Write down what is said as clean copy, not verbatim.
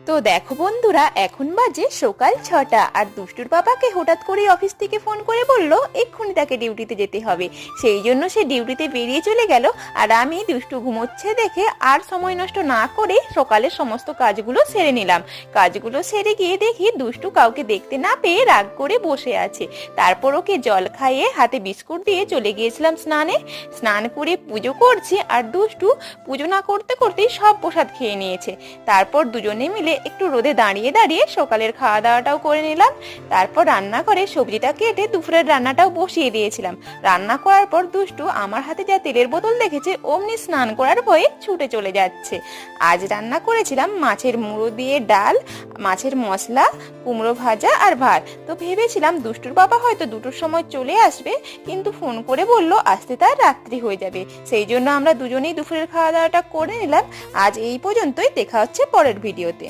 তো দেখো বন্ধুরা, এখন বাজে সকাল 6টা আর দুষ্টুর বাবাকে হঠাৎ করে অফিস থেকে ফোন করে বলল এক্ষুনি তাকে ডিউটিতে যেতে হবে। সেই জন্য সে ডিউটিতে বেরিয়ে চলে গেল। আর আমি দুষ্টু ঘুমোচ্ছে দেখে আর সময় নষ্ট না করে সকালের সমস্ত কাজগুলো সেরে নিলাম। কাজগুলো সেরে গিয়ে দেখি দুষ্টু কাউকে দেখতে না পেয়ে রাগ করে বসে আছে। তারপর ওকে জল খাইয়ে হাতে বিস্কুট দিয়ে চলে গিয়েছিলাম স্নানে। স্নান করে পুজো করছি আর দুষ্টু পুজো না করতে করতেই সব প্রসাদ খেয়ে নিয়েছে। তারপর দুজনে মিলে একটু রোদে দাঁড়িয়ে দাঁড়িয়ে সকালের খাওয়া দাওয়াটাও করে নিলাম। তারপর রান্না করে সবজিটা কেটে দুপুরের রান্নাটাও বসিয়ে দিয়েছিলাম। রান্না করার পর দুষ্টু আমার হাতে যা তেলের বোতল দেখেছে অমনি স্নান করার ভয়ে ছুটে চলে যাচ্ছে। আজ রান্না করেছিলাম মাছের মুড়ো দিয়ে ডাল, মাছের মশলা, কুমড়ো ভাজা আর ভাত। তো ভেবেছিলাম দুষ্টুর বাবা হয়তো 2টোর সময় চলে আসবে, কিন্তু ফোন করে বলল আসতে তার রাত্রি হয়ে যাবে। সেই জন্য আমরা দুজনেই দুপুরের খাওয়া দাওয়াটা করে নিলাম। আজ এই পর্যন্তই, দেখা হচ্ছে পরের ভিডিওতে।